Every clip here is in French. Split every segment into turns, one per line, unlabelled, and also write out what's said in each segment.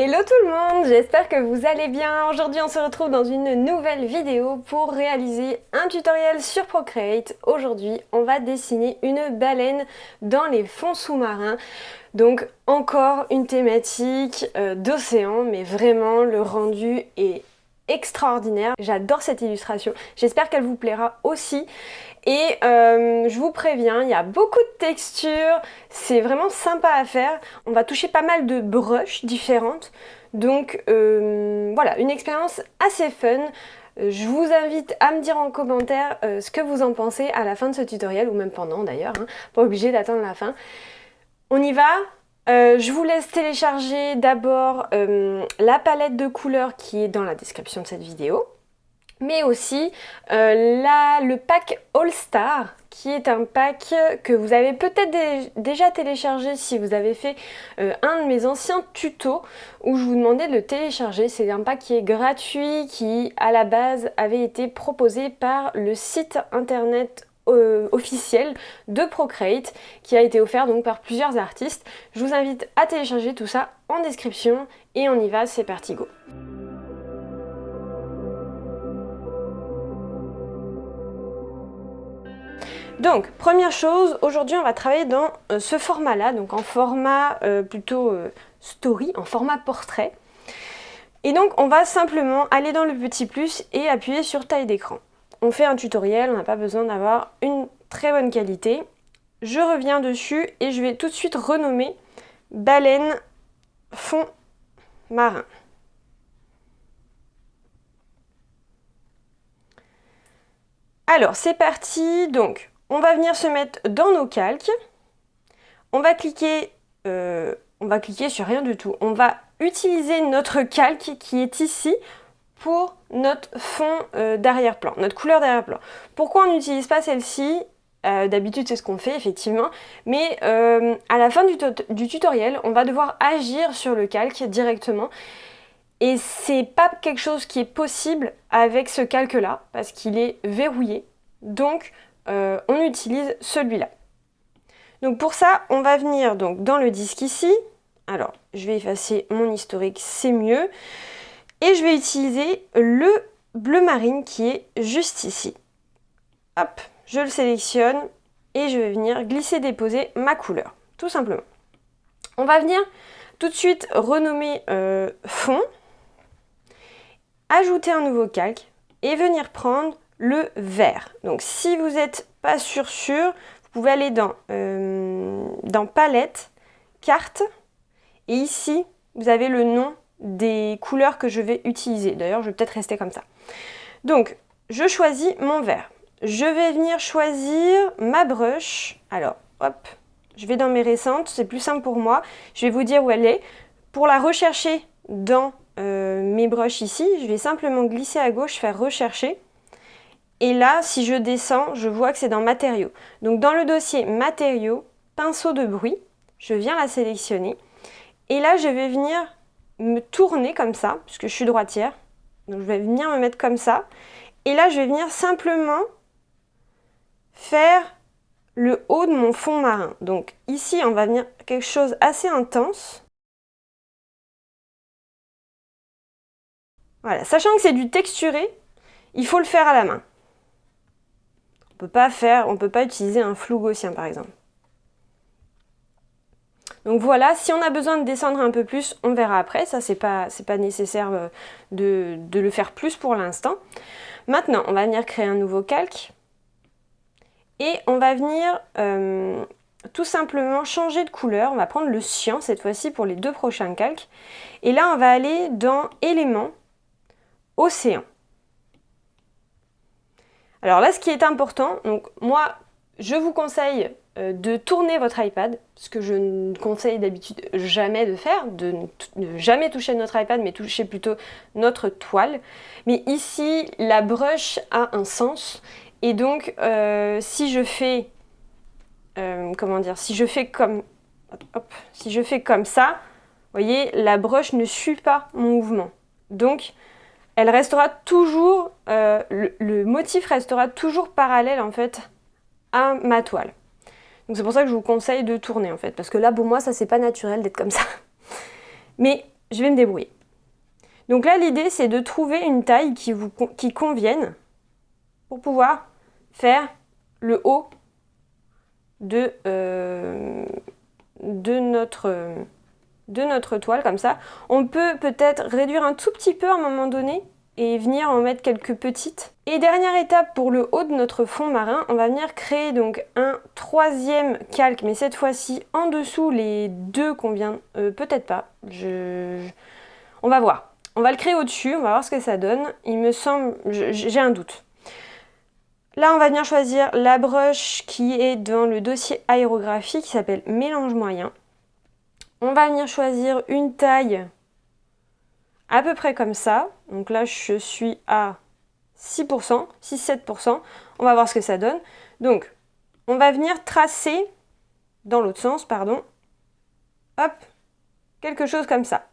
Hello tout le monde, j'espère que vous allez bien. Aujourd'hui on se retrouve dans une nouvelle vidéo pour réaliser un tutoriel sur Procreate. Aujourd'hui on va dessiner une baleine dans les fonds sous-marins. Donc encore une thématique d'océan, mais vraiment le rendu est extraordinaire. J'adore cette illustration, j'espère qu'elle vous plaira aussi. Et je vous préviens, il y a beaucoup de textures, c'est vraiment sympa à faire. On va toucher pas mal de brushes différentes, donc voilà, une expérience assez fun. Je vous invite à me dire en commentaire ce que vous en pensez à la fin de ce tutoriel, ou même pendant d'ailleurs, hein, pas obligé d'attendre la fin. On y va. Je vous laisse télécharger d'abord la palette de couleurs qui est dans la description de cette vidéo, mais aussi le pack All Star, qui est un pack que vous avez peut-être déjà téléchargé si vous avez fait un de mes anciens tutos où je vous demandais de le télécharger. C'est un pack qui est gratuit, qui à la base avait été proposé par le site internet officiel de Procreate, qui a été offert donc par plusieurs artistes. Je vous invite à télécharger tout ça en description et on y va, c'est parti, go! Donc, première chose, aujourd'hui on va travailler dans ce format-là, donc en format plutôt story, en format portrait. Et donc on va simplement aller dans le petit plus et appuyer sur taille d'écran. On fait un tutoriel, on n'a pas besoin d'avoir une très bonne qualité. Je reviens dessus et je vais tout de suite renommer baleine fond marin. Alors c'est parti, donc on va venir se mettre dans nos calques. On va cliquer sur rien du tout. On va utiliser notre calque qui est ici pour notre fond d'arrière-plan, notre couleur d'arrière-plan. Pourquoi on n'utilise pas celle-ci? D'habitude c'est ce qu'on fait effectivement, mais à la fin du tutoriel, on va devoir agir sur le calque directement. Et c'est pas quelque chose qui est possible avec ce calque-là, parce qu'il est verrouillé. Donc on utilise celui-là. Donc pour ça, on va venir donc dans le disque ici. Alors, je vais effacer mon historique, c'est mieux. Et je vais utiliser le bleu marine qui est juste ici. Hop, je le sélectionne et je vais venir glisser-déposer ma couleur, tout simplement. On va venir tout de suite renommer fond, ajouter un nouveau calque et venir prendre le vert. Donc si vous n'êtes pas sûr, vous pouvez aller dans palette, carte, et ici vous avez le nom des couleurs que je vais utiliser. D'ailleurs, je vais peut-être rester comme ça. Donc, je choisis mon vert. Je vais venir choisir ma brush. Alors, hop, je vais dans mes récentes, c'est plus simple pour moi. Je vais vous dire où elle est. Pour la rechercher dans mes brushes ici, je vais simplement glisser à gauche, faire rechercher. Et là, si je descends, je vois que c'est dans matériaux. Donc, dans le dossier matériaux, pinceau de bruit, je viens la sélectionner. Et là, je vais venir me tourner comme ça, puisque je suis droitière. Donc je vais venir me mettre comme ça. Et là, je vais venir simplement faire le haut de mon fond marin. Donc ici, on va venir quelque chose assez intense. Voilà, sachant que c'est du texturé, il faut le faire à la main. On peut pas utiliser un flou gaussien par exemple. Donc voilà, si on a besoin de descendre un peu plus, on verra après. Ça, c'est pas nécessaire de le faire plus pour l'instant. Maintenant, on va venir créer un nouveau calque. Et on va venir tout simplement changer de couleur. On va prendre le cyan cette fois-ci pour les deux prochains calques. Et là, on va aller dans éléments, océan. Alors là, ce qui est important, donc moi, je vous conseille de tourner votre iPad, ce que je ne conseille d'habitude jamais de faire, de ne jamais toucher notre iPad, mais toucher plutôt notre toile. Mais ici, la brush a un sens, et donc si je fais comme ça, vous voyez, la brush ne suit pas mon mouvement. Donc, elle restera toujours, le motif restera toujours parallèle en fait à ma toile. Donc c'est pour ça que je vous conseille de tourner en fait, parce que là pour moi ça c'est pas naturel d'être comme ça. Mais je vais me débrouiller. Donc là, l'idée, c'est de trouver une taille qui convienne pour pouvoir faire le haut de notre toile, comme ça. On peut peut-être réduire un tout petit peu à un moment donné et venir en mettre quelques petites. Et dernière étape pour le haut de notre fond marin, on va venir créer donc un troisième calque, mais cette fois-ci en dessous les deux qu'on vient, peut-être pas, on va voir. On va le créer au-dessus, on va voir ce que ça donne. Il me semble, j'ai un doute. Là, on va venir choisir la brush qui est dans le dossier aérographie qui s'appelle Mélange moyen. On va venir choisir une taille à peu près comme ça. Donc là, je suis à 6%, 6-7%. On va voir ce que ça donne. Donc, on va venir tracer, dans l'autre sens, pardon, hop, quelque chose comme ça.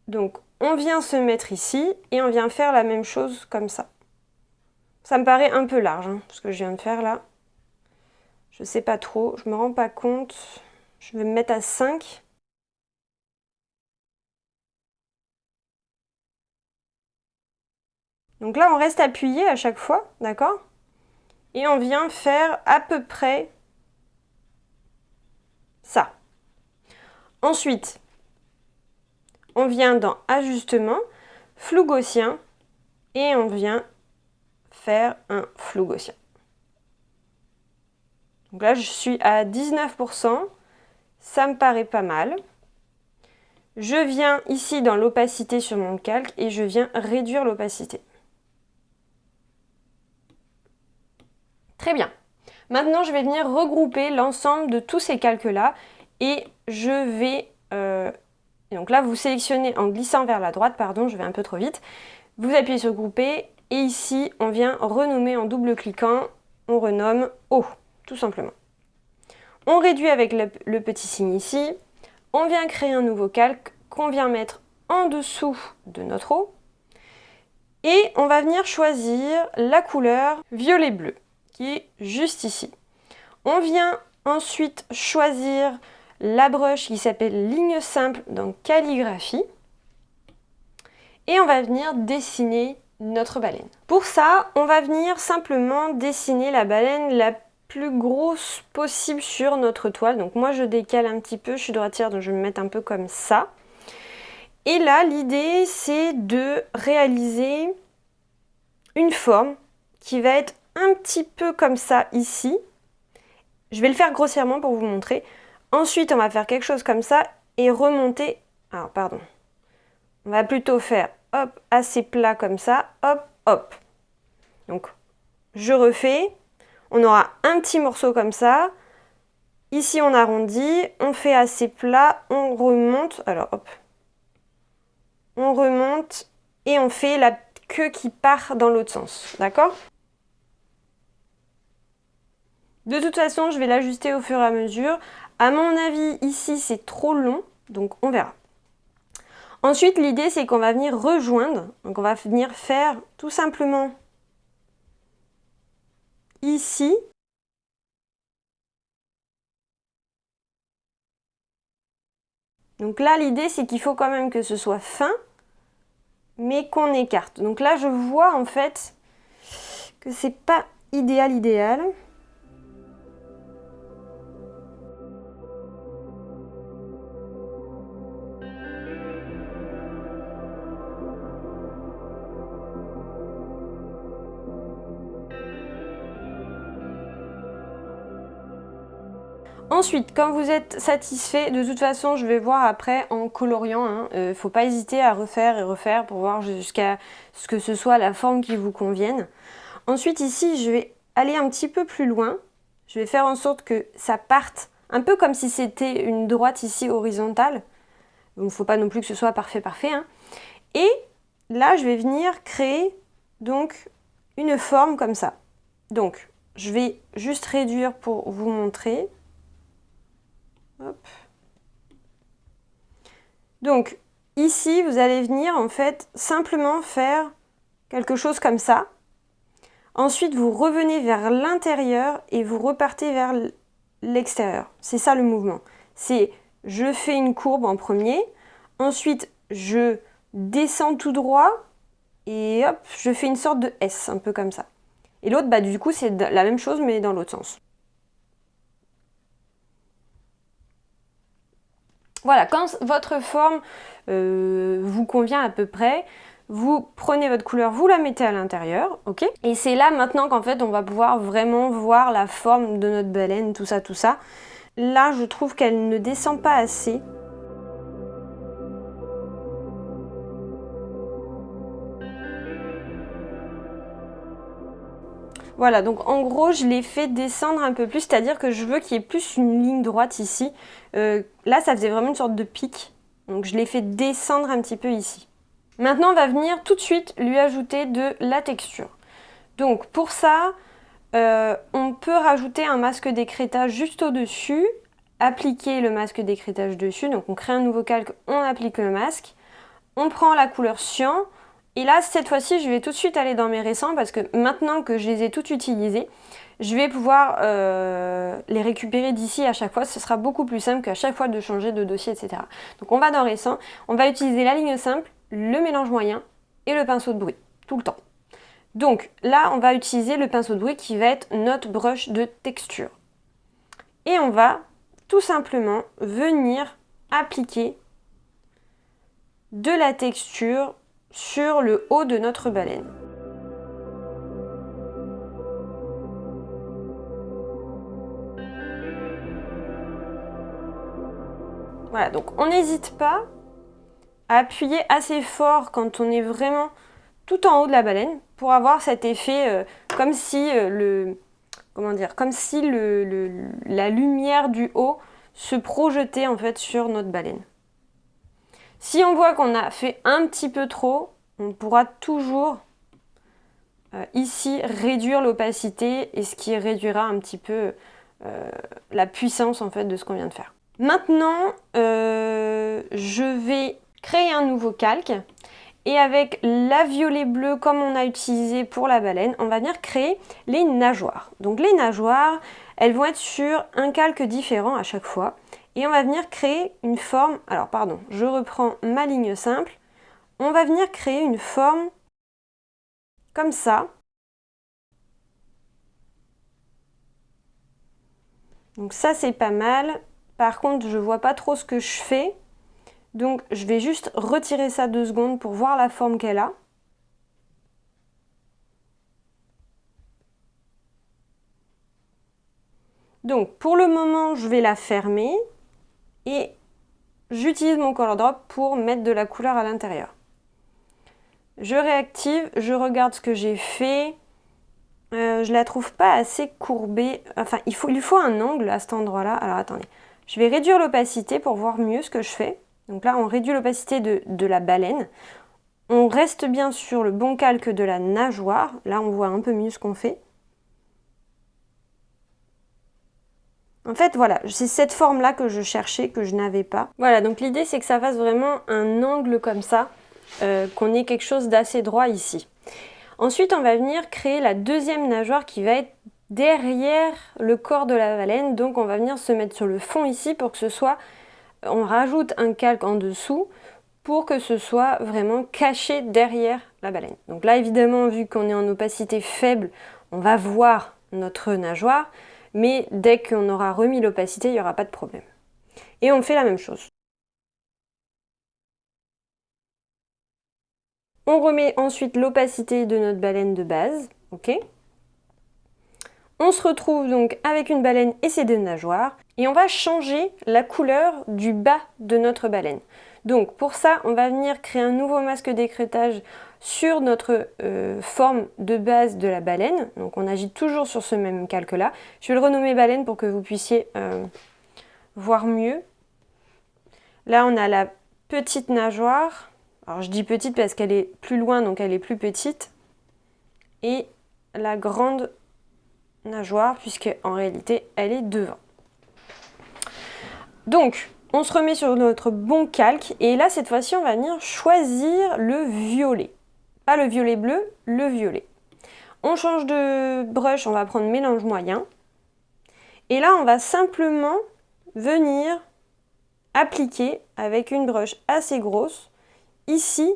Donc, on vient se mettre ici et on vient faire la même chose comme ça. Ça me paraît un peu large, hein, ce que je viens de faire là. Je sais pas trop, je me rends pas compte. Je vais me mettre à 5. Donc là, on reste appuyé à chaque fois, d'accord? Et on vient faire à peu près ça. Ensuite, on vient dans Ajustement, Flou gaussien, et on vient faire un flou gaussien. Donc là, je suis à 19%. Ça me paraît pas mal. Je viens ici dans l'opacité sur mon calque et je viens réduire l'opacité. Très bien. Maintenant, je vais venir regrouper l'ensemble de tous ces calques-là et je vais... donc là, vous sélectionnez en glissant vers la droite, pardon, je vais un peu trop vite. Vous appuyez sur Grouper et ici, on vient renommer en double-cliquant. On renomme Haut, tout simplement. On réduit avec le petit signe ici. On vient créer un nouveau calque qu'on vient mettre en dessous de notre haut. Et on va venir choisir la couleur violet-bleu, qui est juste ici. On vient ensuite choisir la brush qui s'appelle Ligne simple dans Calligraphie. Et on va venir dessiner notre baleine. Pour ça, on va venir simplement dessiner la baleine la plus grosse possible sur notre toile. Donc moi, je décale un petit peu, je suis droitière, donc je vais me mettre un peu comme ça. Et là, l'idée, c'est de réaliser une forme qui va être un petit peu comme ça ici. Je vais le faire grossièrement pour vous montrer. Ensuite, on va faire quelque chose comme ça et remonter. Alors, pardon. On va plutôt faire, hop, assez plat comme ça, hop, hop. Donc, je refais. On aura un petit morceau comme ça. Ici, on arrondit. On fait assez plat. On remonte. Alors, hop. On remonte et on fait la queue qui part dans l'autre sens. D'accord ? De toute façon, je vais l'ajuster au fur et à mesure. À mon avis, ici, c'est trop long. Donc, on verra. Ensuite, l'idée, c'est qu'on va venir rejoindre. Donc, on va venir faire tout simplement ici. Donc là, l'idée, c'est qu'il faut quand même que ce soit fin, mais qu'on écarte. Donc là, je vois en fait que c'est pas idéal. Ensuite, quand vous êtes satisfait, de toute façon, je vais voir après en coloriant. Faut pas hésiter à refaire et refaire pour voir jusqu'à ce que ce soit la forme qui vous convienne. Ensuite, ici, je vais aller un petit peu plus loin. Je vais faire en sorte que ça parte un peu comme si c'était une droite ici horizontale. Donc, il ne faut pas non plus que ce soit parfait. Hein. Et là, je vais venir créer donc une forme comme ça. Donc, je vais juste réduire pour vous montrer. Hop. Donc ici, vous allez venir en fait simplement faire quelque chose comme ça. Ensuite, vous revenez vers l'intérieur et vous repartez vers l'extérieur. C'est ça le mouvement. C'est je fais une courbe en premier. Ensuite, je descends tout droit et hop, je fais une sorte de S, un peu comme ça. Et l'autre, bah, du coup, c'est la même chose, mais dans l'autre sens. Voilà, quand votre forme vous convient à peu près, vous prenez votre couleur, vous la mettez à l'intérieur, ok? Et c'est là maintenant qu'en fait on va pouvoir vraiment voir la forme de notre baleine, tout ça, tout ça. Là, je trouve qu'elle ne descend pas assez. Voilà, donc en gros, je l'ai fait descendre un peu plus, c'est-à-dire que je veux qu'il y ait plus une ligne droite ici. Là, ça faisait vraiment une sorte de pic, donc je l'ai fait descendre un petit peu ici. Maintenant, on va venir tout de suite lui ajouter de la texture. Donc pour ça, on peut rajouter un masque d'écrêtage juste au-dessus, appliquer le masque d'écrêtage dessus, donc on crée un nouveau calque, on applique le masque, on prend la couleur cyan, et là cette fois-ci je vais tout de suite aller dans mes récents parce que maintenant que je les ai toutes utilisés, je vais pouvoir les récupérer d'ici à chaque fois, ce sera beaucoup plus simple qu'à chaque fois de changer de dossier, etc. Donc on va dans récents, on va utiliser la ligne simple, le mélange moyen et le pinceau de bruit, tout le temps. Donc là, on va utiliser le pinceau de bruit qui va être notre brush de texture. Et on va tout simplement venir appliquer de la texture sur le haut de notre baleine. Voilà, donc on n'hésite pas à appuyer assez fort quand on est vraiment tout en haut de la baleine pour avoir cet effet comme si la lumière du haut se projetait en fait sur notre baleine. Si on voit qu'on a fait un petit peu trop, on pourra toujours ici réduire l'opacité et ce qui réduira un petit peu la puissance en fait de ce qu'on vient de faire. Maintenant, je vais créer un nouveau calque et avec la violet bleu comme on a utilisé pour la baleine, on va venir créer les nageoires. Donc les nageoires, elles vont être sur un calque différent à chaque fois. Et on va venir créer une forme, alors pardon, je reprends ma ligne simple. On va venir créer une forme comme ça. Donc ça c'est pas mal. Par contre, je vois pas trop ce que je fais. Donc je vais juste retirer ça 2 secondes pour voir la forme qu'elle a. Donc pour le moment, je vais la fermer et j'utilise mon color drop pour mettre de la couleur à l'intérieur. Je réactive, je regarde ce que j'ai fait. Je la trouve pas assez courbée. Enfin, il lui faut un angle à cet endroit-là. Alors attendez, je vais réduire l'opacité pour voir mieux ce que je fais. Donc là, on réduit l'opacité de la baleine. On reste bien sur le bon calque de la nageoire. Là, on voit un peu mieux ce qu'on fait. En fait, voilà, c'est cette forme-là que je cherchais, que je n'avais pas. Voilà, donc l'idée, c'est que ça fasse vraiment un angle comme ça, qu'on ait quelque chose d'assez droit ici. Ensuite, on va venir créer la deuxième nageoire qui va être derrière le corps de la baleine. Donc, on va venir se mettre sur le fond ici pour que ce soit... On rajoute un calque en dessous pour que ce soit vraiment caché derrière la baleine. Donc là, évidemment, vu qu'on est en opacité faible, on va voir notre nageoire. Mais dès qu'on aura remis l'opacité, il n'y aura pas de problème. Et on fait la même chose. On remet ensuite l'opacité de notre baleine de base, ok? On se retrouve donc avec une baleine et ses 2 nageoires, et on va changer la couleur du bas de notre baleine. Donc pour ça, on va venir créer un nouveau masque d'écrêtage sur notre forme de base de la baleine. Donc on agit toujours sur ce même calque-là. Je vais le renommer baleine pour que vous puissiez voir mieux. Là, on a la petite nageoire. Alors je dis petite parce qu'elle est plus loin, donc elle est plus petite. Et la grande nageoire, puisque en réalité, elle est devant. Donc, on se remet sur notre bon calque. Et là, cette fois-ci, on va venir choisir le violet. Pas le violet bleu, le violet. On change de brush, on va prendre mélange moyen. Et là, on va simplement venir appliquer avec une brush assez grosse, ici,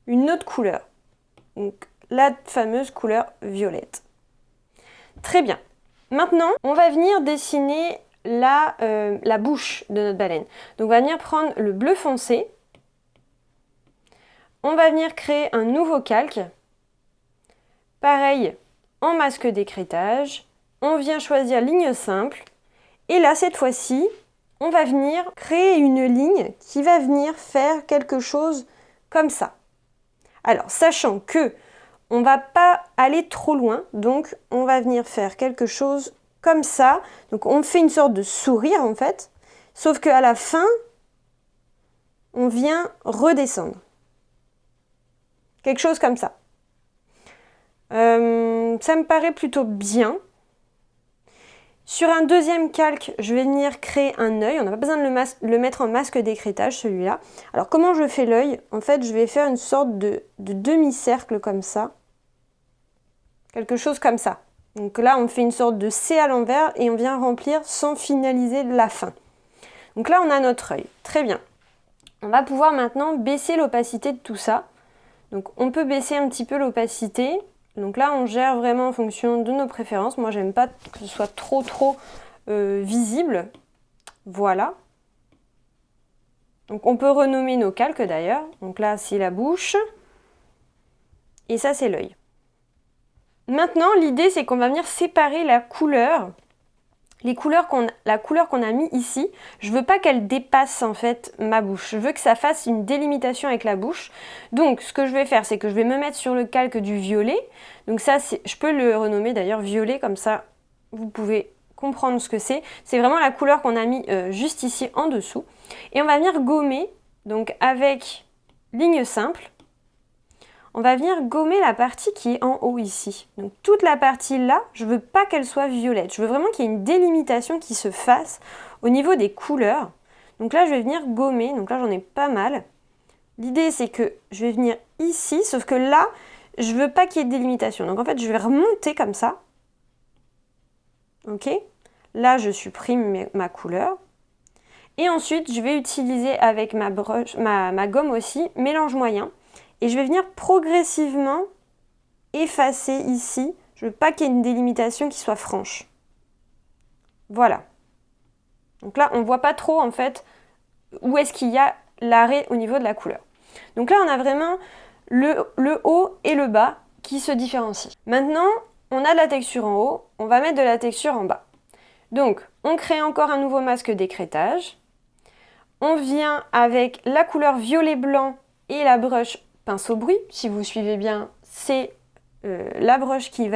une autre couleur. Donc la fameuse couleur violette. Très bien. Maintenant, on va venir dessiner la bouche de notre baleine. Donc on va venir prendre le bleu foncé. On va venir créer un nouveau calque. Pareil, en masque d'écrêtage. On vient choisir ligne simple. Et là, cette fois-ci, on va venir créer une ligne qui va venir faire quelque chose comme ça. Alors, sachant que on ne va pas aller trop loin, donc on va venir faire quelque chose comme ça. Donc on fait une sorte de sourire en fait, sauf qu'à la fin, on vient redescendre. Quelque chose comme ça. Ça me paraît plutôt bien. Sur un deuxième calque, je vais venir créer un œil. On n'a pas besoin de le mettre en masque d'écrêtage, celui-là. Alors, comment je fais l'œil? En fait, je vais faire une sorte de demi-cercle comme ça. Quelque chose comme ça. Donc là, on fait une sorte de C à l'envers et on vient remplir sans finaliser la fin. Donc là, on a notre œil. Très bien. On va pouvoir maintenant baisser l'opacité de tout ça. Donc, on peut baisser un petit peu l'opacité. Donc là, on gère vraiment en fonction de nos préférences. Moi, j'aime pas que ce soit trop visible. Voilà. Donc on peut renommer nos calques d'ailleurs. Donc là, c'est la bouche. Et ça, c'est l'œil. Maintenant, l'idée, c'est qu'on va venir séparer la couleur. La couleur qu'on a mis ici, je veux pas qu'elle dépasse en fait ma bouche. Je veux que ça fasse une délimitation avec la bouche. Donc ce que je vais faire, c'est que je vais me mettre sur le calque du violet. Donc ça, je peux le renommer d'ailleurs violet, comme ça vous pouvez comprendre ce que c'est. C'est vraiment la couleur qu'on a mis juste ici en dessous. Et on va venir gommer, donc avec ligne simple. On va venir gommer la partie qui est en haut ici. Donc toute la partie là, je ne veux pas qu'elle soit violette. Je veux vraiment qu'il y ait une délimitation qui se fasse au niveau des couleurs. Donc là, je vais venir gommer. Donc là, j'en ai pas mal. L'idée, c'est que je vais venir ici, sauf que là, je ne veux pas qu'il y ait de délimitation. Donc en fait, je vais remonter comme ça. Ok? Là, je supprime ma couleur. Et ensuite, je vais utiliser avec ma gomme aussi, mélange moyen. Et je vais venir progressivement effacer ici. Je ne veux pas qu'il y ait une délimitation qui soit franche. Voilà. Donc là, on ne voit pas trop en fait où est-ce qu'il y a l'arrêt au niveau de la couleur. Donc là, on a vraiment le haut et le bas qui se différencient. Maintenant, on a de la texture en haut, on va mettre de la texture en bas. Donc, on crée encore un nouveau masque d'écrêtage. On vient avec la couleur violet-blanc et la brush pinceau bruit. Si vous suivez bien, c'est la brush qui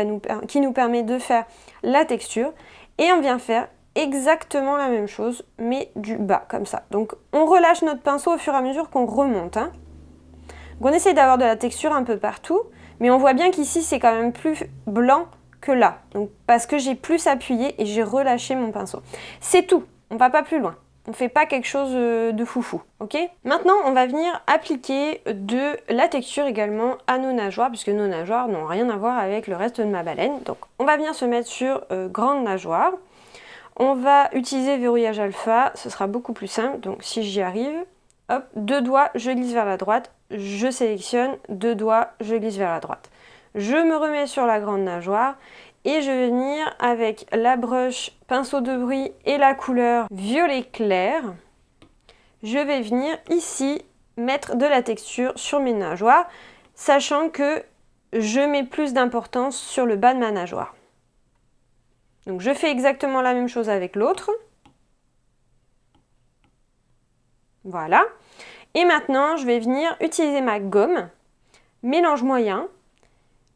nous permet de faire la texture. Et on vient faire exactement la même chose, mais du bas, comme ça. Donc, on relâche notre pinceau au fur et à mesure qu'on remonte. Donc, on essaye d'avoir de la texture un peu partout, mais on voit bien qu'ici, c'est quand même plus blanc que là. Donc, parce que j'ai plus appuyé et j'ai relâché mon pinceau. C'est tout, on ne va pas plus loin. On ne fait pas quelque chose de foufou, ok? Maintenant, on va venir appliquer de la texture également à nos nageoires, puisque nos nageoires n'ont rien à voir avec le reste de ma baleine. Donc, on va venir se mettre sur grande nageoire. On va utiliser verrouillage alpha, ce sera beaucoup plus simple. Donc, si j'y arrive, hop, 2 doigts, je glisse vers la droite, je sélectionne, 2 doigts, je glisse vers la droite. Je me remets sur la grande nageoire. Et je vais venir avec la brush pinceau de bruit et la couleur violet clair. Je vais venir ici mettre de la texture sur mes nageoires, sachant que je mets plus d'importance sur le bas de ma nageoire. Donc je fais exactement la même chose avec l'autre. Voilà. Et maintenant, je vais venir utiliser ma gomme, mélange moyen.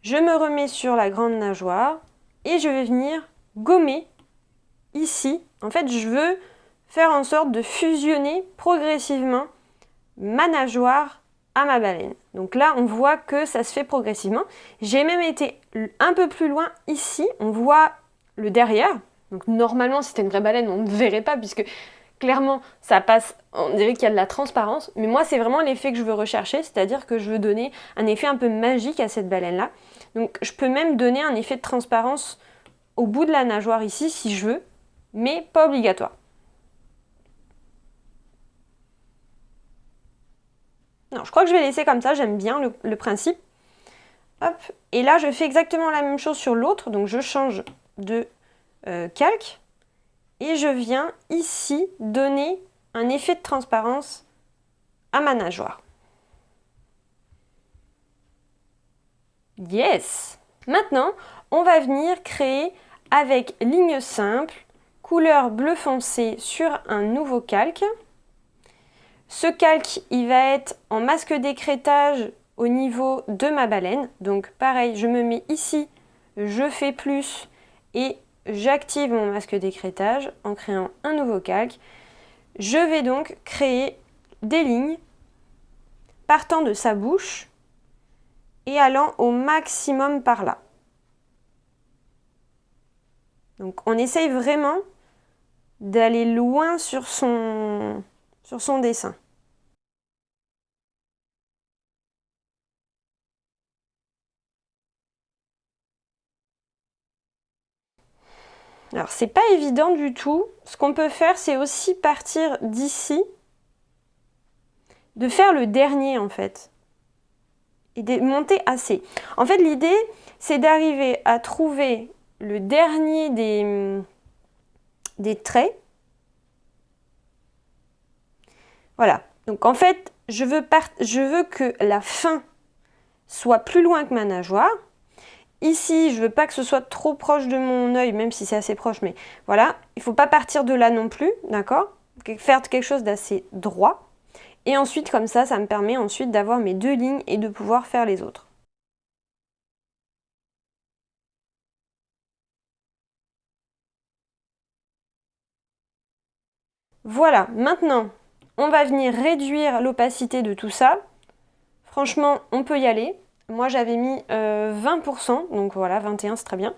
Je me remets sur la grande nageoire. Et je vais venir gommer ici. En fait, je veux faire en sorte de fusionner progressivement ma nageoire à ma baleine. Donc là, on voit que ça se fait progressivement. J'ai même été un peu plus loin ici. On voit le derrière. Donc normalement, si c'était une vraie baleine, on ne verrait pas puisque clairement, ça passe, on dirait qu'il y a de la transparence. Mais moi, c'est vraiment l'effet que je veux rechercher. C'est-à-dire que je veux donner un effet un peu magique à cette baleine-là. Donc je peux même donner un effet de transparence au bout de la nageoire ici si je veux, mais pas obligatoire. Non, je crois que je vais laisser comme ça, j'aime bien le principe. Hop, et là je fais exactement la même chose sur l'autre, donc je change de calque. Et je viens ici donner un effet de transparence à ma nageoire. Yes! Maintenant, on va venir créer avec ligne simple, couleur bleu foncé sur un nouveau calque. Ce calque, il va être en masque d'écrêtage au niveau de ma baleine. Donc pareil, je me mets ici, je fais plus et j'active mon masque d'écrêtage en créant un nouveau calque. Je vais donc créer des lignes partant de sa bouche et allant au maximum par là. Donc on essaye vraiment d'aller loin sur son dessin. Alors c'est pas évident du tout. Ce qu'on peut faire, c'est aussi partir d'ici, de faire le dernier en fait, et de monter assez. En fait, l'idée, c'est d'arriver à trouver le dernier des traits. Voilà. Donc en fait, je veux que la fin soit plus loin que ma nageoire. Ici, je veux pas que ce soit trop proche de mon œil, même si c'est assez proche, mais voilà. Il faut pas partir de là non plus, d'accord? Faire quelque chose d'assez droit. Et ensuite, comme ça me permet ensuite d'avoir mes deux lignes et de pouvoir faire les autres. Voilà, maintenant, on va venir réduire l'opacité de tout ça. Franchement, on peut y aller. Moi, j'avais mis 20%, donc voilà, 21, c'est très bien.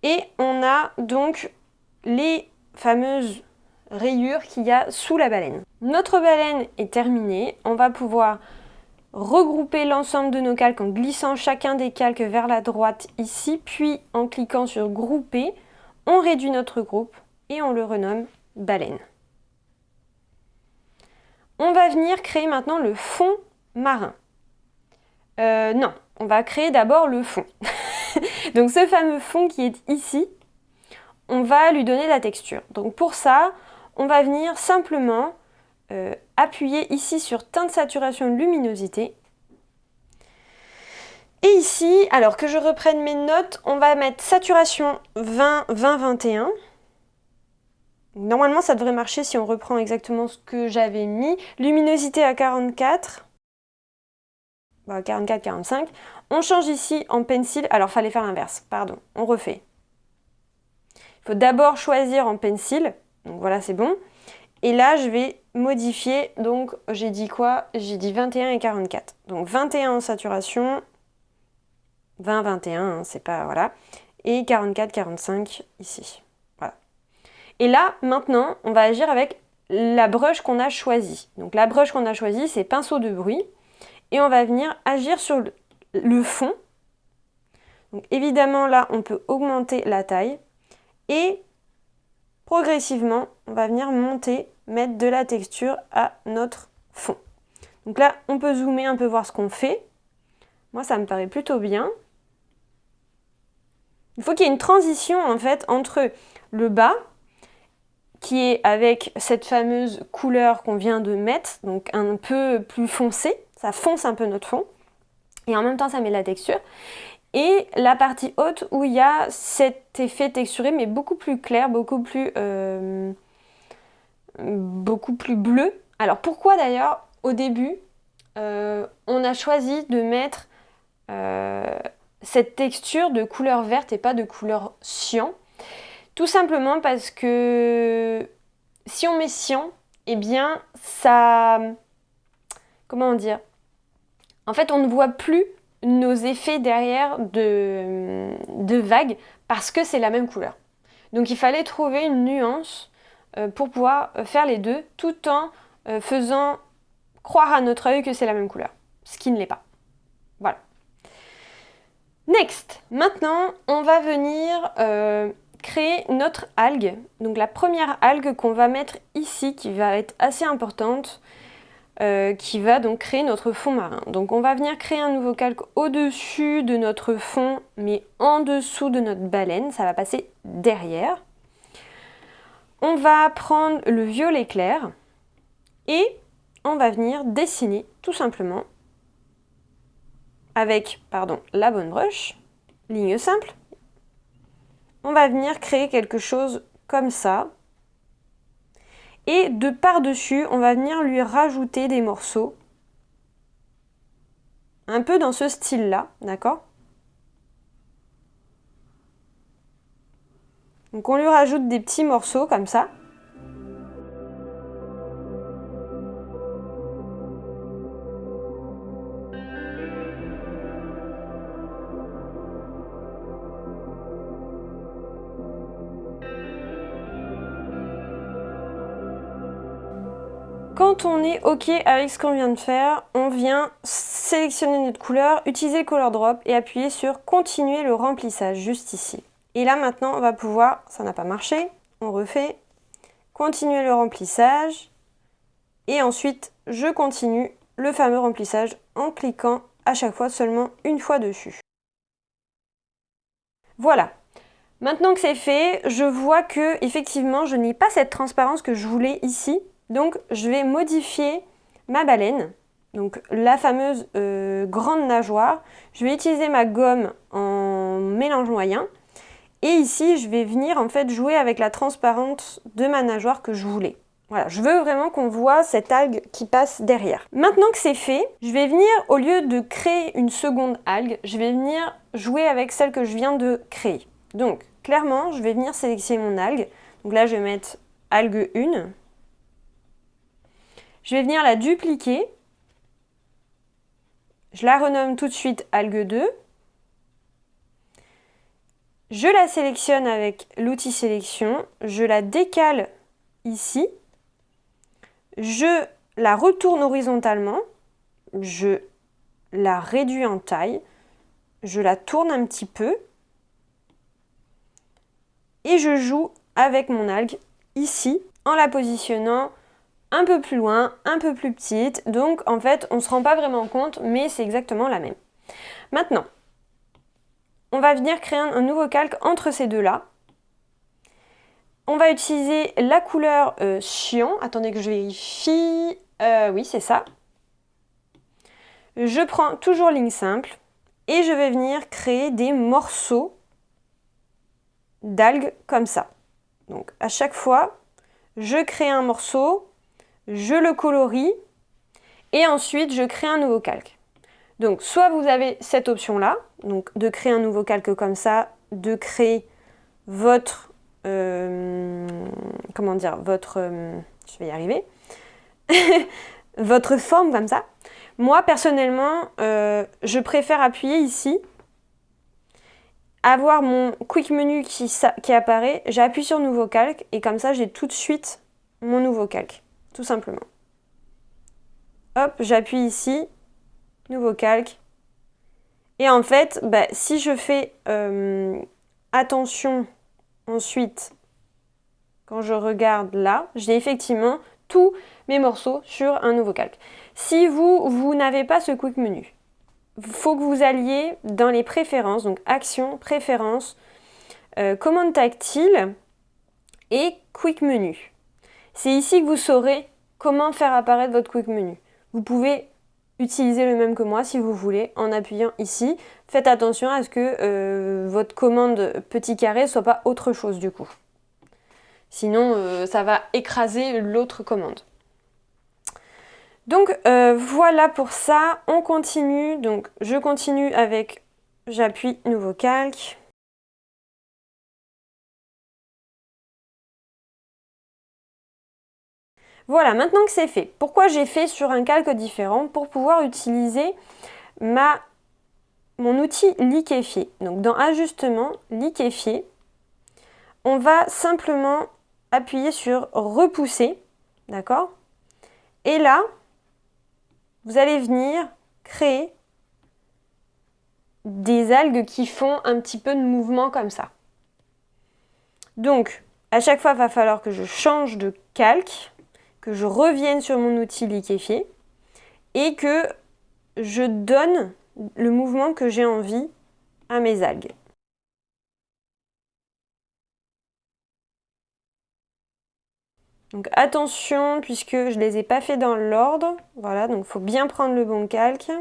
Et on a donc les fameuses rayures qu'il y a sous la baleine. Notre baleine est terminée. On va pouvoir regrouper l'ensemble de nos calques en glissant chacun des calques vers la droite ici, puis en cliquant sur grouper, on réduit notre groupe et on le renomme baleine. On va venir créer maintenant le fond marin. Non, on va créer d'abord le fond. Donc ce fameux fond qui est ici, on va lui donner la texture. Donc pour ça, on va venir simplement appuyer ici sur teinte, saturation, luminosité. Et ici, alors que je reprenne mes notes, on va mettre saturation 20, 20, 21. Normalement, ça devrait marcher si on reprend exactement ce que j'avais mis. Luminosité à 44. 44, 45. On change ici en pencil. Alors, fallait faire l'inverse. Pardon, on refait. Il faut d'abord choisir en pencil. Donc voilà, c'est bon. Et là, je vais modifier. Donc, j'ai dit quoi? J'ai dit 21 et 44. Donc, 21 en saturation. 20, 21, hein, c'est pas... Voilà. Et 44, 45 ici. Voilà. Et là, maintenant, on va agir avec la brush qu'on a choisie. Donc, la brush qu'on a choisie, c'est pinceau de bruit. Et on va venir agir sur le fond. Donc évidemment, là, on peut augmenter la taille. Et progressivement, on va venir monter, mettre de la texture à notre fond. Donc là, on peut zoomer un peu, voir ce qu'on fait. Moi, ça me paraît plutôt bien. Il faut qu'il y ait une transition, en fait, entre le bas, qui est avec cette fameuse couleur qu'on vient de mettre, donc un peu plus foncé. Ça fonce un peu notre fond. Et en même temps, ça met de la texture. Et la partie haute où il y a cet effet texturé, mais beaucoup plus clair, beaucoup plus bleu. Alors pourquoi d'ailleurs, au début, on a choisi de mettre cette texture de couleur verte et pas de couleur cyan? Tout simplement parce que si on met cyan, eh bien ça... Comment dire? En fait, on ne voit plus nos effets derrière de vagues parce que c'est la même couleur. Donc il fallait trouver une nuance pour pouvoir faire les deux tout en faisant croire à notre œil que c'est la même couleur, ce qui ne l'est pas. Voilà. Next, maintenant on va venir créer notre algue. Donc la première algue qu'on va mettre ici qui va être assez importante. qui va donc créer notre fond marin. Donc on va venir créer un nouveau calque au-dessus de notre fond, mais en dessous de notre baleine, ça va passer derrière. On va prendre le violet clair et on va venir dessiner tout simplement avec la bonne brush, ligne simple. On va venir créer quelque chose comme ça. Et de par-dessus, on va venir lui rajouter des morceaux. Un peu dans ce style-là, d'accord? Donc on lui rajoute des petits morceaux comme ça. Quand on est OK avec ce qu'on vient de faire, on vient sélectionner notre couleur, utiliser le color drop et appuyer sur continuer le remplissage juste ici. Et là maintenant on va pouvoir, ça n'a pas marché, on refait, continuer le remplissage et ensuite je continue le fameux remplissage en cliquant à chaque fois seulement une fois dessus. Voilà. Maintenant que c'est fait, je vois que effectivement je n'ai pas cette transparence que je voulais ici. Donc je vais modifier ma baleine, donc la fameuse grande nageoire. Je vais utiliser ma gomme en mélange moyen. Et ici, je vais venir en fait jouer avec la transparence de ma nageoire que je voulais. Voilà, je veux vraiment qu'on voit cette algue qui passe derrière. Maintenant que c'est fait, je vais venir, au lieu de créer une seconde algue, je vais venir jouer avec celle que je viens de créer. Donc, clairement, je vais venir sélectionner mon algue. Donc là, je vais mettre algue 1. Je vais venir la dupliquer. Je la renomme tout de suite algue 2. Je la sélectionne avec l'outil sélection. Je la décale ici. Je la retourne horizontalement. Je la réduis en taille. Je la tourne un petit peu. Et je joue avec mon algue ici en la positionnant un peu plus loin, un peu plus petite. Donc en fait, on ne se rend pas vraiment compte, mais c'est exactement la même. Maintenant, on va venir créer un nouveau calque entre ces deux-là. On va utiliser la couleur cyan. Attendez que je vérifie. Oui, c'est ça. Je prends toujours ligne simple et je vais venir créer des morceaux d'algues comme ça. Donc à chaque fois, je crée un morceau, je le colorie et ensuite je crée un nouveau calque. Donc soit vous avez cette option-là, donc de créer un nouveau calque comme ça, de créer votre, comment dire, votre, je vais y arriver, votre forme comme ça. Moi personnellement, je préfère appuyer ici, avoir mon quick menu qui apparaît, j'appuie sur nouveau calque et comme ça j'ai tout de suite mon nouveau calque, tout simplement. Hop, j'appuie ici, nouveau calque. Et en fait, si je fais attention ensuite, quand je regarde là, j'ai effectivement tous mes morceaux sur un nouveau calque. Si vous n'avez pas ce quick menu, il faut que vous alliez dans les préférences, donc action, préférences, commande tactile et quick menu. C'est ici que vous saurez comment faire apparaître votre quick menu. Vous pouvez utiliser le même que moi si vous voulez en appuyant ici. Faites attention à ce que votre commande petit carré ne soit pas autre chose du coup. Sinon, ça va écraser l'autre commande. Donc voilà pour ça, on continue. Donc je continue avec, j'appuie nouveau calque. Voilà, maintenant que c'est fait, pourquoi j'ai fait sur un calque différent? Pour pouvoir utiliser mon outil liquéfier. Donc dans ajustement, liquéfier, on va simplement appuyer sur repousser, d'accord? Et là, vous allez venir créer des algues qui font un petit peu de mouvement comme ça. Donc, à chaque fois, il va falloir que je change de calque, que je revienne sur mon outil liquéfier. et que je donne le mouvement que j'ai envie à mes algues. Donc attention, puisque je ne les ai pas fait dans l'ordre. Voilà, donc il faut bien prendre le bon calque.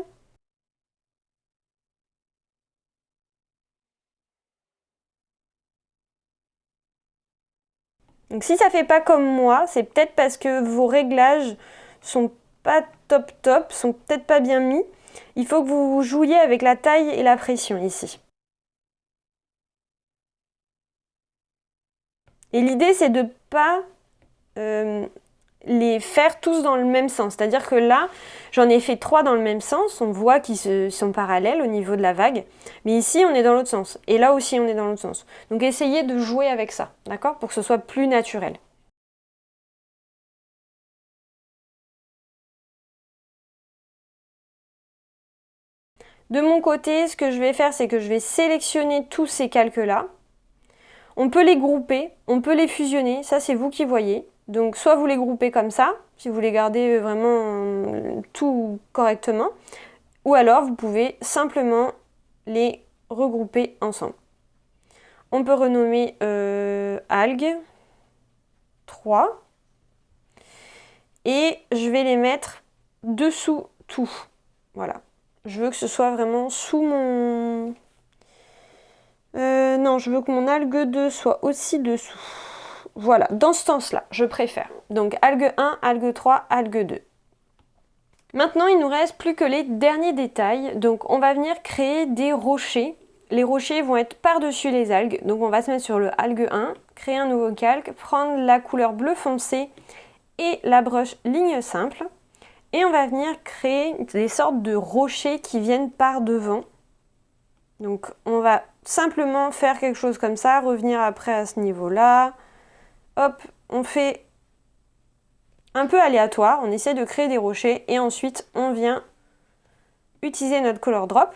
Donc si ça ne fait pas comme moi, c'est peut-être parce que vos réglages sont pas top, sont peut-être pas bien mis. Il faut que vous jouiez avec la taille et la pression ici. Et l'idée, c'est de ne pas les faire tous dans le même sens. C'est-à-dire que là, j'en ai fait 3 dans le même sens. On voit qu'ils sont parallèles au niveau de la vague. Mais ici, on est dans l'autre sens. Et là aussi, on est dans l'autre sens. Donc, essayez de jouer avec ça, d'accord? Pour que ce soit plus naturel. De mon côté, ce que je vais faire, c'est que je vais sélectionner tous ces calques-là. On peut les grouper, on peut les fusionner. Ça, c'est vous qui voyez. Donc, soit vous les groupez comme ça, si vous voulez garder vraiment tout correctement, ou alors vous pouvez simplement les regrouper ensemble. On peut renommer algues 3 et je vais les mettre dessous tout. Voilà. Je veux que ce soit vraiment sous mon... non, je veux que mon algue 2 soit aussi dessous. Voilà, dans ce sens-là, je préfère. Donc algue 1, algue 3, algue 2. Maintenant, il nous reste plus que les derniers détails. Donc on va venir créer des rochers. Les rochers vont être par-dessus les algues. Donc on va se mettre sur le algue 1, créer un nouveau calque, prendre la couleur bleu foncé et la brush ligne simple. Et on va venir créer des sortes de rochers qui viennent par devant. Donc on va simplement faire quelque chose comme ça, revenir après à ce niveau-là. Hop, on fait un peu aléatoire, on essaie de créer des rochers et ensuite on vient utiliser notre color drop.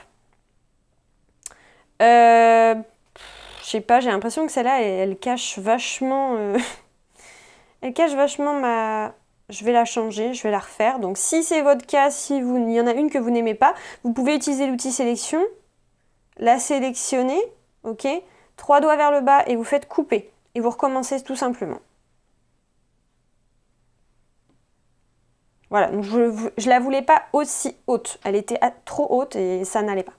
Je sais pas, j'ai l'impression que celle-là, elle cache vachement... elle cache vachement ma... Je vais la changer, je vais la refaire. Donc si c'est votre cas, si vous... il y en a une que vous n'aimez pas, vous pouvez utiliser l'outil sélection, la sélectionner, ok, 3 doigts vers le bas et vous faites couper. Et vous recommencez tout simplement. Voilà, donc je la voulais pas aussi haute. Elle était trop haute et ça n'allait pas.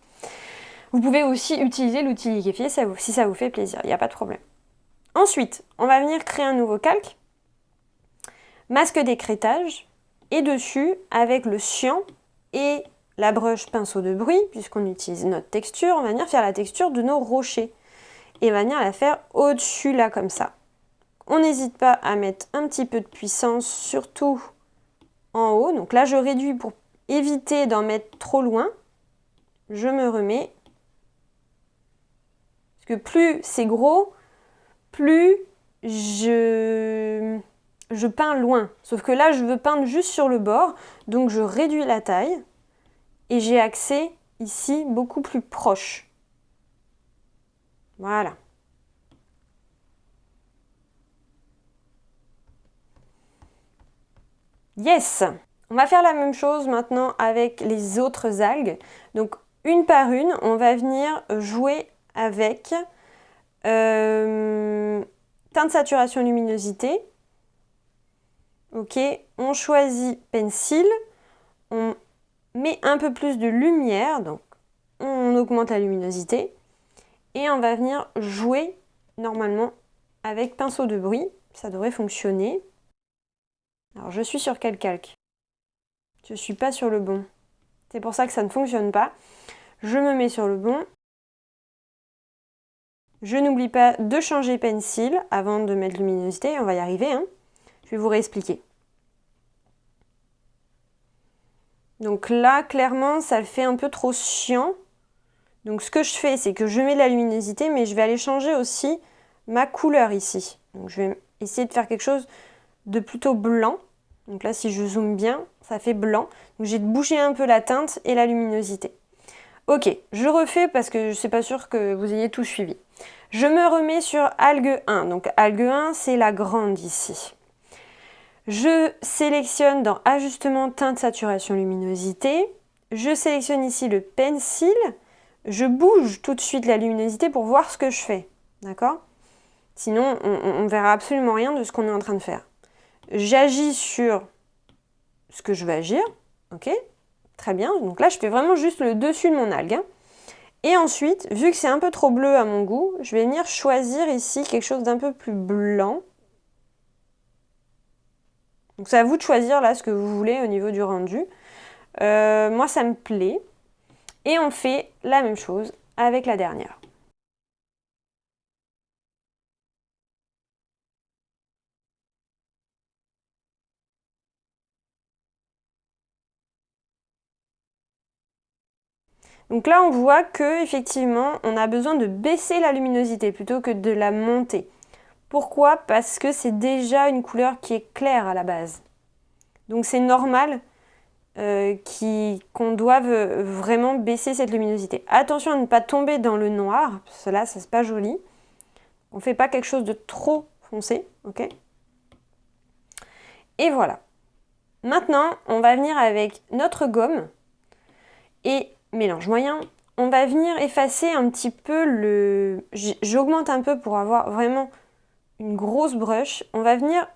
Vous pouvez aussi utiliser l'outil liquéfié si ça vous fait plaisir, il n'y a pas de problème. Ensuite, on va venir créer un nouveau calque. Masque d'écrêtage. Et dessus, avec le cyan et la brush pinceau de bruit, puisqu'on utilise notre texture, on va venir faire la texture de nos rochers. Et on va venir la faire au-dessus, là, comme ça. On n'hésite pas à mettre un petit peu de puissance, surtout en haut. Donc là, je réduis pour éviter d'en mettre trop loin. Je me remets. Parce que plus c'est gros, plus je peins loin. Sauf que là, je veux peindre juste sur le bord. Donc je réduis la taille. Et j'ai accès ici beaucoup plus proche. Voilà. Yes! On va faire la même chose maintenant avec les autres algues. Donc une par une, on va venir jouer avec teinte saturation luminosité. Ok, on choisit pencil, on met un peu plus de lumière, donc on augmente la luminosité. Et on va venir jouer normalement avec pinceau de bruit, ça devrait fonctionner. Alors je suis sur quel calque? Je ne suis pas sur le bon. C'est pour ça que ça ne fonctionne pas. Je me mets sur le bon. Je n'oublie pas de changer pencil avant de mettre luminosité. On va y arriver, hein. Je vais vous réexpliquer. Donc là, clairement, ça le fait un peu trop chiant. Donc ce que je fais, c'est que je mets de la luminosité, mais je vais aller changer aussi ma couleur ici. Donc je vais essayer de faire quelque chose de plutôt blanc. Donc là, si je zoome bien, ça fait blanc. Donc j'ai bougé un peu la teinte et la luminosité. Ok, je refais parce que je ne suis pas sûre que vous ayez tout suivi. Je me remets sur algue 1. Donc algue 1, c'est la grande ici. Je sélectionne dans ajustement teinte, saturation, luminosité. Je sélectionne ici le pencil. Je bouge tout de suite la luminosité pour voir ce que je fais. D'accord? Sinon, on ne verra absolument rien de ce qu'on est en train de faire. J'agis sur ce que je veux agir. Ok? Très bien. Donc là, je fais vraiment juste le dessus de mon algue. Hein. Et ensuite, vu que c'est un peu trop bleu à mon goût, je vais venir choisir ici quelque chose d'un peu plus blanc. Donc c'est à vous de choisir là ce que vous voulez au niveau du rendu. Moi, ça me plaît. Et on fait la même chose avec la dernière. Donc là, on voit que effectivement, on a besoin de baisser la luminosité plutôt que de la monter. Pourquoi? Parce que c'est déjà une couleur qui est claire à la base. Donc c'est normal qu'on doive vraiment baisser cette luminosité. Attention à ne pas tomber dans le noir, parce que là, ça c'est pas joli. On ne fait pas quelque chose de trop foncé, ok? Et voilà. Maintenant, on va venir avec notre gomme et mélange moyen. On va venir effacer un petit peu le... J'augmente un peu pour avoir vraiment une grosse brush. On va venir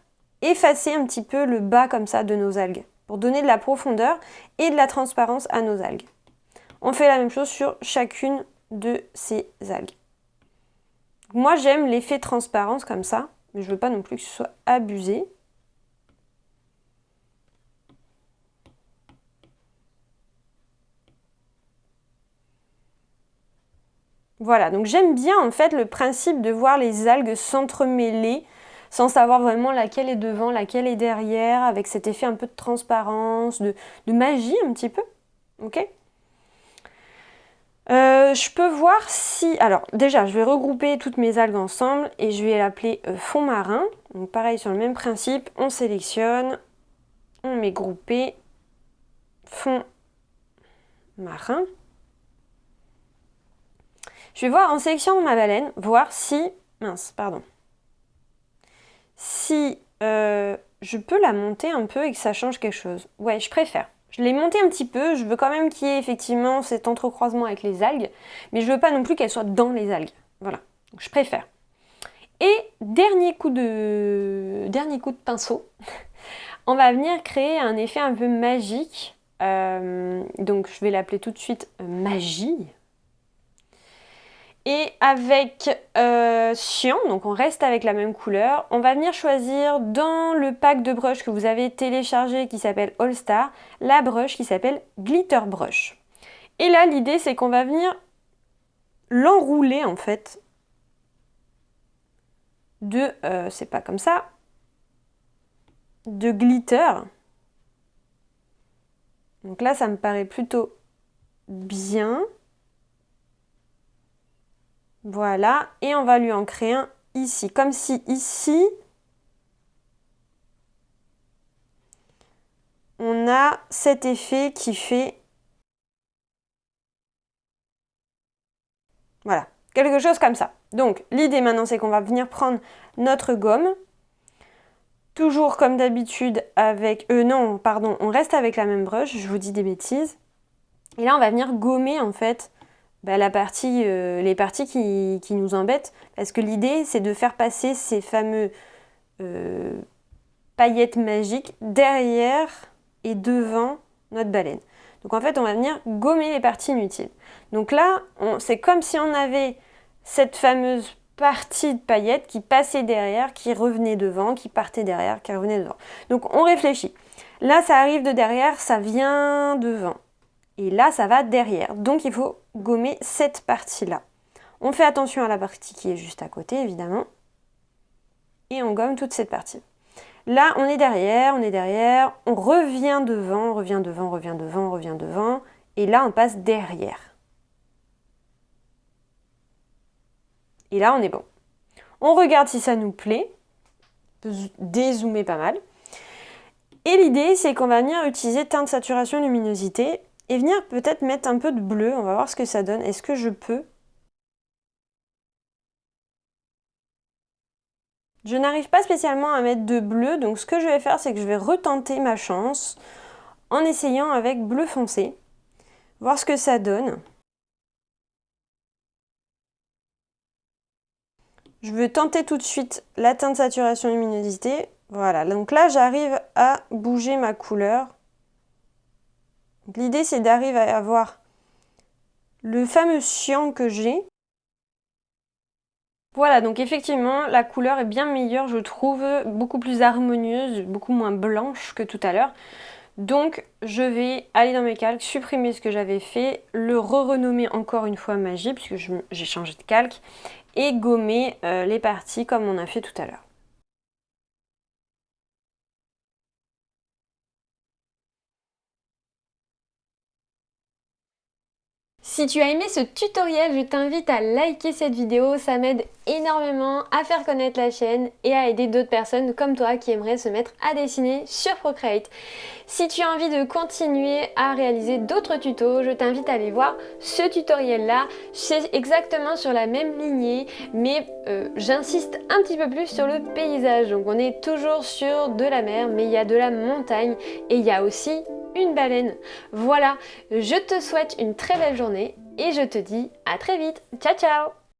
effacer un petit peu le bas comme ça de nos algues pour donner de la profondeur et de la transparence à nos algues. On fait la même chose sur chacune de ces algues. Moi, j'aime l'effet transparence comme ça, mais je ne veux pas non plus que ce soit abusé. Voilà, donc j'aime bien en fait le principe de voir les algues s'entremêler sans savoir vraiment laquelle est devant, laquelle est derrière, avec cet effet un peu de transparence, de magie un petit peu. Ok? Je peux voir si... Alors déjà, je vais regrouper toutes mes algues ensemble et je vais l'appeler fond marin. Donc pareil, sur le même principe, on sélectionne, on met groupé, fond marin. Je vais voir en sélectionnant ma baleine, voir si... Mince, pardon. Si je peux la monter un peu et que ça change quelque chose. Ouais, je préfère. Je l'ai montée un petit peu, je veux quand même qu'il y ait effectivement cet entrecroisement avec les algues, mais je veux pas non plus qu'elle soit dans les algues. Voilà, donc je préfère. Et dernier coup de pinceau, on va venir créer un effet un peu magique. Donc je vais l'appeler tout de suite magie. Et avec cyan, donc on reste avec la même couleur, on va venir choisir dans le pack de brush que vous avez téléchargé qui s'appelle All Star, la brush qui s'appelle Glitter Brush. Et là, l'idée, c'est qu'on va venir l'enrouler en fait de, c'est pas comme ça, de glitter. Donc là, ça me paraît plutôt bien. Voilà, et on va lui en créer un ici. Comme si ici, on a cet effet qui fait... Voilà, quelque chose comme ça. Donc, l'idée maintenant, c'est qu'on va venir prendre notre gomme. Toujours comme d'habitude avec... non, pardon, on reste avec la même brush, je vous dis des bêtises. Et là, on va venir gommer, en fait, la partie, les parties qui nous embêtent. Parce que l'idée, c'est de faire passer ces fameux paillettes magiques derrière et devant notre baleine. Donc en fait, on va venir gommer les parties inutiles. Donc là, c'est comme si on avait cette fameuse partie de paillettes qui passait derrière, qui revenait devant, qui partait derrière, qui revenait devant. Donc on réfléchit. Là, ça arrive de derrière, ça vient devant. Et là, ça va derrière. Donc il faut gommer cette partie-là. On fait attention à la partie qui est juste à côté, évidemment. Et on gomme toute cette partie. Là, on est derrière, on revient devant, on revient devant, on revient devant, on revient devant. Et là, on passe derrière. Et là, on est bon. On regarde si ça nous plaît. Dézoomer pas mal. Et l'idée, c'est qu'on va venir utiliser teinte, saturation, luminosité. Et venir peut-être mettre un peu de bleu. On va voir ce que ça donne. Est-ce que je peux? Je n'arrive pas spécialement à mettre de bleu, donc ce que je vais faire, c'est que je vais retenter ma chance en essayant avec bleu foncé, voir ce que ça donne. Je veux tenter tout de suite la teinte saturation luminosité. Voilà, donc là j'arrive à bouger ma couleur. L'idée c'est d'arriver à avoir le fameux cyan que j'ai. Voilà, donc effectivement la couleur est bien meilleure, je trouve, beaucoup plus harmonieuse, beaucoup moins blanche que tout à l'heure. Donc je vais aller dans mes calques, supprimer ce que j'avais fait, le renommer encore une fois Magie, puisque j'ai changé de calque, et gommer les parties comme on a fait tout à l'heure. Si tu as aimé ce tutoriel, je t'invite à liker cette vidéo, ça m'aide énormément à faire connaître la chaîne et à aider d'autres personnes comme toi qui aimeraient se mettre à dessiner sur Procreate. Si tu as envie de continuer à réaliser d'autres tutos, je t'invite à aller voir ce tutoriel là, c'est exactement sur la même lignée, mais j'insiste un petit peu plus sur le paysage. Donc on est toujours sur de la mer, mais il y a de la montagne et il y a aussi une baleine. Voilà, je te souhaite une très belle journée et je te dis à très vite. Ciao ciao!